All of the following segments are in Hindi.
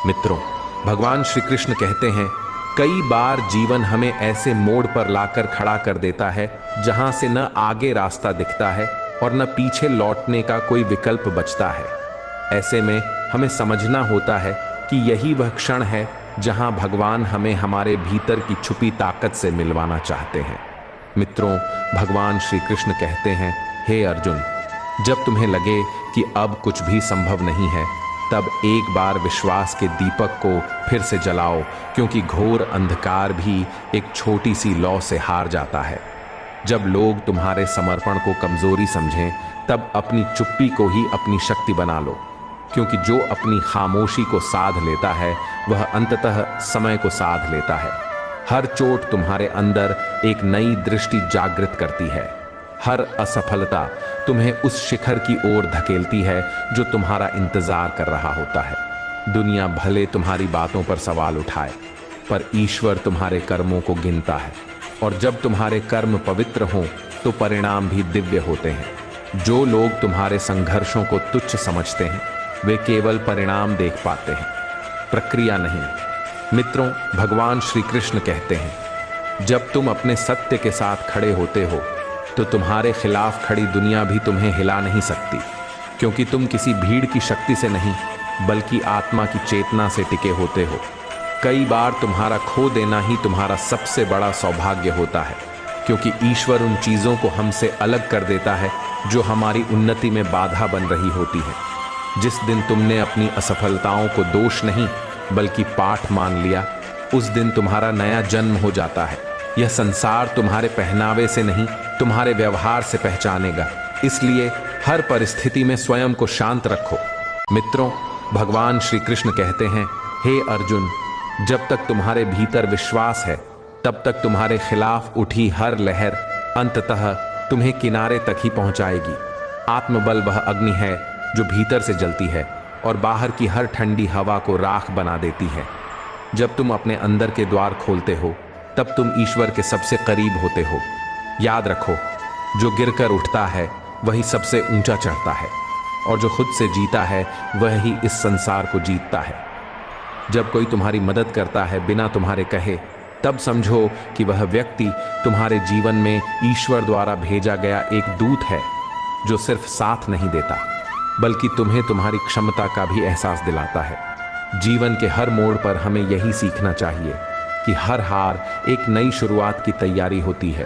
मित्रों, भगवान श्री कृष्ण कहते हैं, कई बार जीवन हमें ऐसे मोड़ पर लाकर खड़ा कर देता है जहां से न आगे रास्ता दिखता है और न पीछे लौटने का कोई विकल्प बचता है। ऐसे में हमें समझना होता है कि यही वह क्षण है जहां भगवान हमें हमारे भीतर की छुपी ताकत से मिलवाना चाहते हैं। मित्रों, भगवान श्री कृष्ण कहते हैं, हे अर्जुन, जब तुम्हें लगे कि अब कुछ भी संभव नहीं है, तब एक बार विश्वास के दीपक को फिर से जलाओ, क्योंकि घोर अंधकार भी एक छोटी सी लौ से हार जाता है। जब लोग तुम्हारे समर्पण को कमजोरी समझें, तब अपनी चुप्पी को ही अपनी शक्ति बना लो, क्योंकि जो अपनी खामोशी को साध लेता है वह अंततः समय को साध लेता है। हर चोट तुम्हारे अंदर एक नई दृष्टि जागृत करती है। हर असफलता तुम्हें उस शिखर की ओर धकेलती है जो तुम्हारा इंतजार कर रहा होता है। दुनिया भले तुम्हारी बातों पर सवाल उठाए, पर ईश्वर तुम्हारे कर्मों को गिनता है, और जब तुम्हारे कर्म पवित्र हों तो परिणाम भी दिव्य होते हैं। जो लोग तुम्हारे संघर्षों को तुच्छ समझते हैं, वे केवल परिणाम देख पाते हैं, प्रक्रिया नहीं। मित्रों, भगवान श्री कृष्ण कहते हैं, जब तुम अपने सत्य के साथ खड़े होते हो तो तुम्हारे खिलाफ खड़ी दुनिया भी तुम्हें हिला नहीं सकती, क्योंकि तुम किसी भीड़ की शक्ति से नहीं बल्कि आत्मा की चेतना से टिके होते हो। कई बार तुम्हारा खो देना ही तुम्हारा सबसे बड़ा सौभाग्य होता है, क्योंकि ईश्वर उन चीज़ों को हमसे अलग कर देता है जो हमारी उन्नति में बाधा बन रही होती है। जिस दिन तुमने अपनी असफलताओं को दोष नहीं बल्कि पाठ मान लिया, उस दिन तुम्हारा नया जन्म हो जाता है। यह संसार तुम्हारे पहनावे से नहीं, तुम्हारे व्यवहार से पहचानेगा। इसलिए हर परिस्थिति में स्वयं को शांत रखो। मित्रों, भगवान श्री कृष्ण कहते हैं, हे अर्जुन, जब तक तुम्हारे भीतर विश्वास है, तब तक तुम्हारे खिलाफ उठी हर लहर अंततः तुम्हें किनारे तक ही पहुंचाएगी। आत्मबल वह अग्नि है जो भीतर से जलती है और बाहर की हर ठंडी हवा को राख बना देती है। जब तुम अपने अंदर के द्वार खोलते हो, तब तुम ईश्वर के सबसे करीब होते हो। याद रखो, जो गिरकर उठता है वही सबसे ऊंचा चढ़ता है, और जो खुद से जीता है वह ही इस संसार को जीतता है। जब कोई तुम्हारी मदद करता है बिना तुम्हारे कहे, तब समझो कि वह व्यक्ति तुम्हारे जीवन में ईश्वर द्वारा भेजा गया एक दूत है, जो सिर्फ साथ नहीं देता बल्कि तुम्हें तुम्हारी क्षमता का भी एहसास दिलाता है। जीवन के हर मोड़ पर हमें यही सीखना चाहिए कि हर हार एक नई शुरुआत की तैयारी होती है,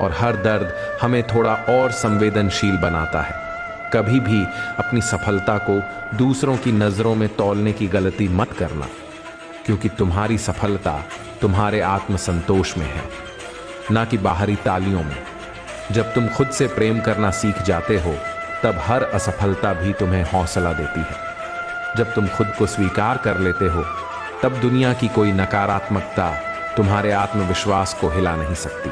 और हर दर्द हमें थोड़ा और संवेदनशील बनाता है। कभी भी अपनी सफलता को दूसरों की नज़रों में तौलने की गलती मत करना, क्योंकि तुम्हारी सफलता तुम्हारे आत्मसंतोष में है, ना कि बाहरी तालियों में। जब तुम खुद से प्रेम करना सीख जाते हो, तब हर असफलता भी तुम्हें हौसला देती है। जब तुम खुद को स्वीकार कर लेते हो, तब दुनिया की कोई नकारात्मकता तुम्हारे आत्मविश्वास को हिला नहीं सकती।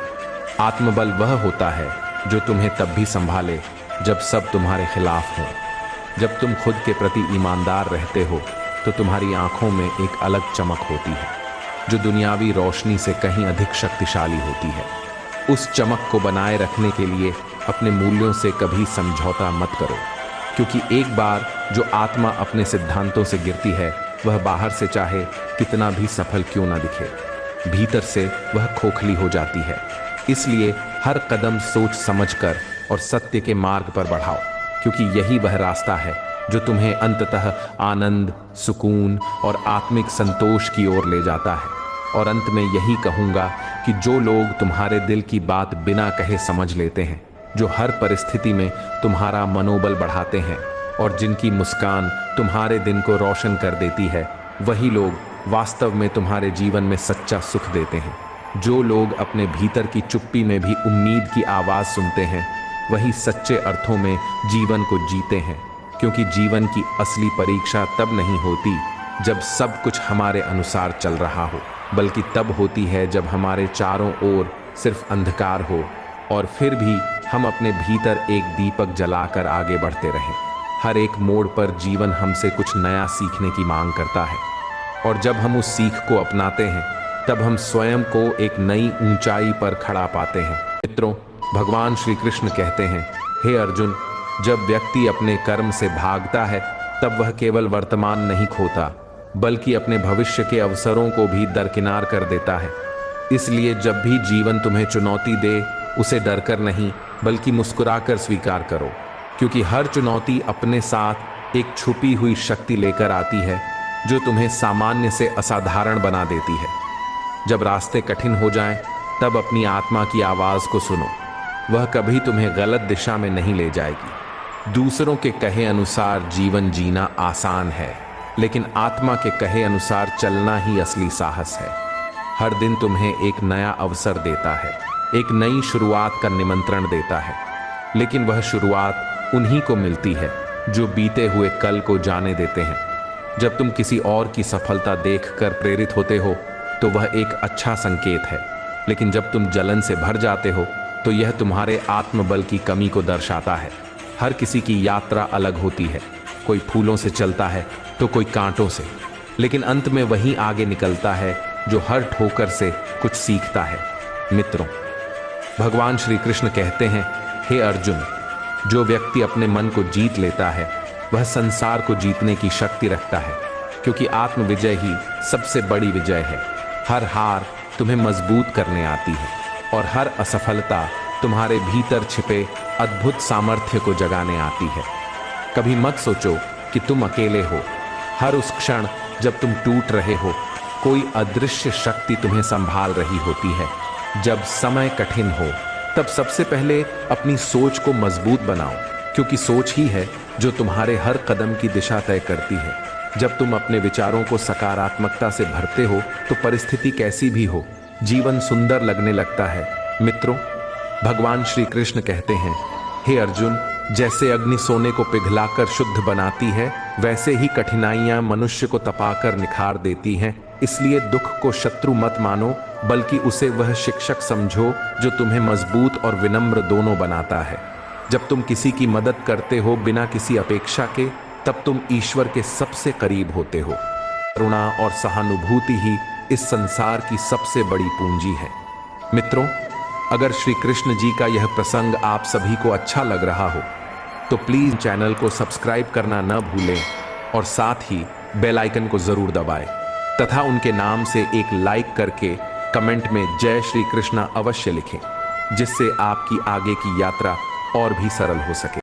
आत्मबल वह होता है जो तुम्हें तब भी संभाले जब सब तुम्हारे खिलाफ हो। जब तुम खुद के प्रति ईमानदार रहते हो, तो तुम्हारी आंखों में एक अलग चमक होती है, जो दुनियावी रोशनी से कहीं अधिक शक्तिशाली होती है। उस चमक को बनाए रखने के लिए अपने मूल्यों से कभी समझौता मत करो, क्योंकि एक बार जो आत्मा अपने सिद्धांतों से गिरती है, वह बाहर से चाहे कितना भी सफल क्यों ना दिखे, भीतर से वह खोखली हो जाती है। इसलिए हर कदम सोच समझकर और सत्य के मार्ग पर बढ़ाओ, क्योंकि यही वह रास्ता है जो तुम्हें अंततः आनंद, सुकून और आत्मिक संतोष की ओर ले जाता है। और अंत में यही कहूँगा कि जो लोग तुम्हारे दिल की बात बिना कहे समझ लेते हैं, जो हर परिस्थिति में तुम्हारा मनोबल बढ़ाते हैं और जिनकी मुस्कान तुम्हारे दिन को रोशन कर देती है, वही लोग वास्तव में तुम्हारे जीवन में सच्चा सुख देते हैं। जो लोग अपने भीतर की चुप्पी में भी उम्मीद की आवाज़ सुनते हैं, वही सच्चे अर्थों में जीवन को जीते हैं, क्योंकि जीवन की असली परीक्षा तब नहीं होती जब सब कुछ हमारे अनुसार चल रहा हो, बल्कि तब होती है जब हमारे चारों ओर सिर्फ अंधकार हो और फिर भी हम अपने भीतर एक दीपक जलाकर आगे बढ़ते रहें। हर एक मोड़ पर जीवन हमसे कुछ नया सीखने की मांग करता है, और जब हम उस सीख को अपनाते हैं, तब हम स्वयं को एक नई ऊंचाई पर खड़ा पाते हैं। मित्रों, भगवान श्री कृष्ण कहते हैं, हे अर्जुन, जब व्यक्ति अपने कर्म से भागता है, तब वह केवल वर्तमान नहीं खोता बल्कि अपने भविष्य के अवसरों को भी दरकिनार कर देता है। इसलिए जब भी जीवन तुम्हें चुनौती दे, उसे डरकर नहीं बल्कि मुस्कुराकर स्वीकार करो, क्योंकि हर चुनौती अपने साथ एक छुपी हुई शक्ति लेकर आती है जो तुम्हें सामान्य से असाधारण बना देती है। जब रास्ते कठिन हो जाएं, तब अपनी आत्मा की आवाज को सुनो। वह कभी तुम्हें गलत दिशा में नहीं ले जाएगी। दूसरों के कहे अनुसार जीवन जीना आसान है, लेकिन आत्मा के कहे अनुसार चलना ही असली साहस है। हर दिन तुम्हें एक नया अवसर देता है, एक नई शुरुआत का निमंत्रण देता है, लेकिन वह शुरुआत उन्हीं को मिलती है जो बीते हुए कल को जाने देते हैं। जब तुम किसी और की सफलता देखकर प्रेरित होते हो तो वह एक अच्छा संकेत है, लेकिन जब तुम जलन से भर जाते हो तो यह तुम्हारे आत्मबल की कमी को दर्शाता है। हर किसी की यात्रा अलग होती है, कोई फूलों से चलता है तो कोई कांटों से, लेकिन अंत में वही आगे निकलता है जो हर ठोकर से कुछ सीखता है। मित्रों, भगवान श्री कृष्ण कहते हैं, हे अर्जुन, जो व्यक्ति अपने मन को जीत लेता है वह संसार को जीतने की शक्ति रखता है, क्योंकि आत्म विजय ही सबसे बड़ी विजय है। हर हार तुम्हें मजबूत करने आती है और हर असफलता तुम्हारे भीतर छिपे अद्भुत सामर्थ्य को जगाने आती है। कभी मत सोचो कि तुम अकेले हो। हर उस क्षण जब तुम टूट रहे हो, कोई अदृश्य शक्ति तुम्हें संभाल रही होती है। जब समय कठिन हो, तब सबसे पहले अपनी सोच को मजबूत बनाओ, क्योंकि सोच ही है जो तुम्हारे हर कदम की दिशा तय करती है। जब तुम अपने विचारों को सकारात्मकता से भरते हो तो परिस्थिति कैसी भी हो, जीवन सुंदर लगने लगता है। मित्रों, भगवान श्री कृष्ण कहते हैं, हे अर्जुन, जैसे अग्नि सोने को पिघलाकर शुद्ध बनाती है, वैसे ही कठिनाइयां मनुष्य को तपाकर निखार देती हैं। इसलिए दुख को शत्रु मत मानो, बल्कि उसे वह शिक्षक समझो जो तुम्हें मजबूत और विनम्र दोनों बनाता है। जब तुम किसी की मदद करते हो बिना किसी अपेक्षा के, तब तुम ईश्वर के सबसे करीब होते हो। करुणा और सहानुभूति ही इस संसार की सबसे बड़ी पूंजी है। मित्रों, अगर श्री कृष्ण जी का यह प्रसंग आप सभी को अच्छा लग रहा हो तो प्लीज चैनल को सब्सक्राइब करना न भूलें और साथ ही बेल आइकन को जरूर दबाएं तथा उनके नाम से एक लाइक करके कमेंट में जय श्री कृष्णा अवश्य लिखें, जिससे आपकी आगे की यात्रा और भी सरल हो सके।